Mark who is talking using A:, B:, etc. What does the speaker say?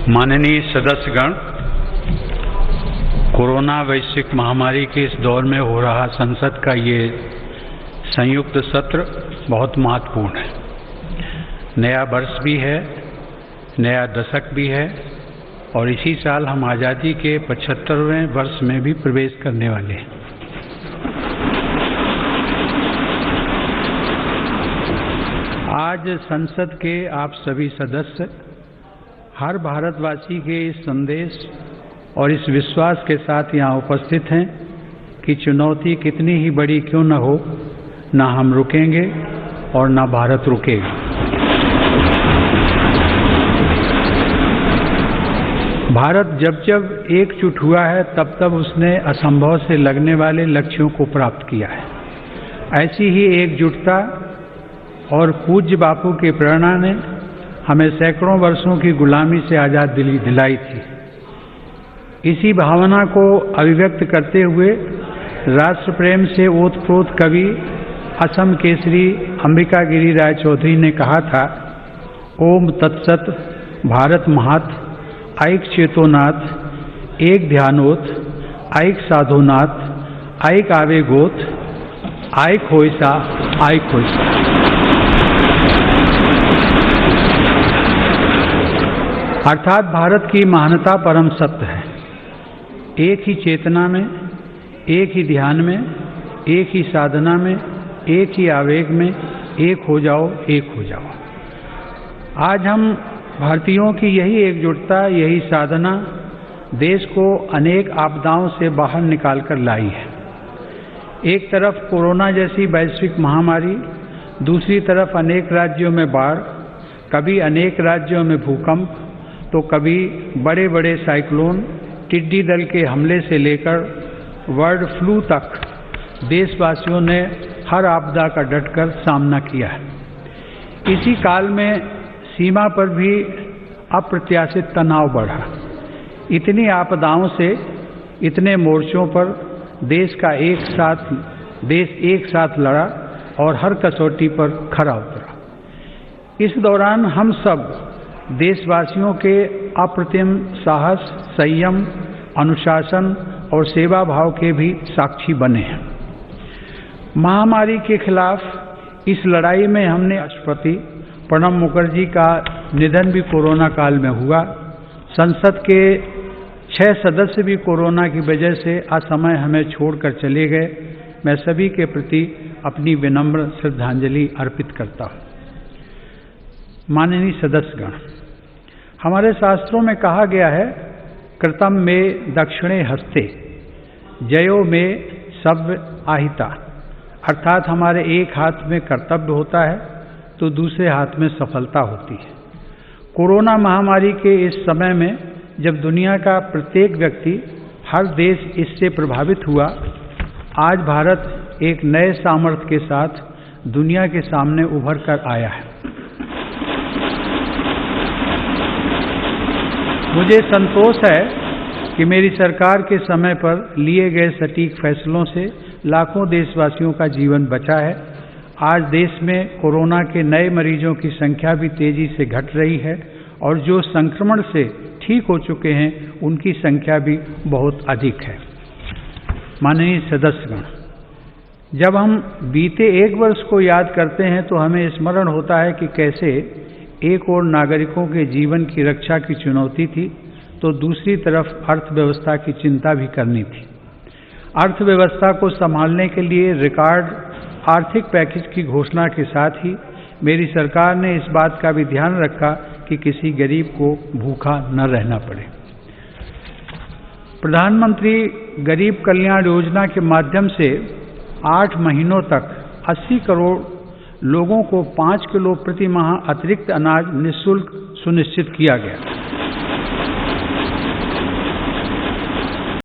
A: माननीय सदस्यगण, कोरोना वैश्विक महामारी के इस दौर में हो रहा संसद का ये संयुक्त सत्र बहुत महत्वपूर्ण है। नया वर्ष भी है, नया दशक भी है और इसी साल हम आज़ादी के 75वें वर्ष में भी प्रवेश करने वाले हैं। आज संसद के आप सभी सदस्य हर भारतवासी के इस संदेश और इस विश्वास के साथ यहाँ उपस्थित हैं कि चुनौती कितनी ही बड़ी क्यों न हो, ना हम रुकेंगे और ना भारत रुकेगा। भारत जब जब एकजुट हुआ है तब तब उसने असंभव से लगने वाले लक्ष्यों को प्राप्त किया है। ऐसी ही एकजुटता और पूज्य बापू की प्रेरणा ने हमें सैकड़ों वर्षों की गुलामी से आज़ादी दिलाई थी। इसी भावना को अभिव्यक्त करते हुए राष्ट्र प्रेम से ओतप्रोत कवि असम केसरी अंबिका गिरी राय चौधरी ने कहा था, ओम तत्सत भारत महात ऐक चेतोनाथ एक ध्यानोत ऐक साधोनाथ ऐक आवेगोत ऐक होइसा ऐक होइसा। अर्थात भारत की महानता परम सत्य है। एक ही चेतना में, एक ही ध्यान में, एक ही साधना में, एक ही आवेग में, एक हो जाओ, एक हो जाओ। आज हम भारतीयों की यही एकजुटता, यही साधना देश को अनेक आपदाओं से बाहर निकाल कर लाई है। एक तरफ कोरोना जैसी वैश्विक महामारी, दूसरी तरफ अनेक राज्यों में बाढ़, कभी अनेक राज्यों में भूकंप, तो कभी बड़े बड़े साइक्लोन, टिड्डी दल के हमले से लेकर बर्ड फ्लू तक देशवासियों ने हर आपदा का डटकर सामना किया है। इसी काल में सीमा पर भी अप्रत्याशित तनाव बढ़ा। इतनी आपदाओं से, इतने मोर्चों पर देश एक साथ लड़ा और हर कसौटी पर खरा उतरा। इस दौरान हम सब देशवासियों के अप्रतिम साहस, संयम, अनुशासन और सेवा भाव के भी साक्षी बने हैं। महामारी के खिलाफ इस लड़ाई में हमने राष्ट्रपति प्रणब मुखर्जी का निधन भी कोरोना काल में हुआ। संसद के 6 सदस्य भी कोरोना की वजह से असमय हमें छोड़कर चले गए। मैं सभी के प्रति अपनी विनम्र श्रद्धांजलि अर्पित करता हूँ। माननीय सदस्यगण, हमारे शास्त्रों में कहा गया है, कृतम में दक्षिणे हस्ते जयो में सव्य आहिता। अर्थात हमारे एक हाथ में कर्तव्य होता है तो दूसरे हाथ में सफलता होती है। कोरोना महामारी के इस समय में जब दुनिया का प्रत्येक व्यक्ति, हर देश इससे प्रभावित हुआ, आज भारत एक नए सामर्थ्य के साथ दुनिया के सामने उभर कर आया है। मुझे संतोष है कि मेरी सरकार के समय पर लिए गए सटीक फैसलों से लाखों देशवासियों का जीवन बचा है। आज देश में कोरोना के नए मरीजों की संख्या भी तेजी से घट रही है और जो संक्रमण से ठीक हो चुके हैं उनकी संख्या भी बहुत अधिक है। माननीय सदस्यगण, जब हम बीते एक वर्ष को याद करते हैं तो हमें स्मरण होता है कि कैसे एक ओर नागरिकों के जीवन की रक्षा की चुनौती थी तो दूसरी तरफ अर्थव्यवस्था की चिंता भी करनी थी। अर्थव्यवस्था को संभालने के लिए रिकॉर्ड आर्थिक पैकेज की घोषणा के साथ ही मेरी सरकार ने इस बात का भी ध्यान रखा कि किसी गरीब को भूखा न रहना पड़े। प्रधानमंत्री गरीब कल्याण योजना के माध्यम से 8 महीनों तक 80 करोड़ लोगों को 5 किलो प्रति माह अतिरिक्त अनाज निःशुल्क सुनिश्चित किया गया।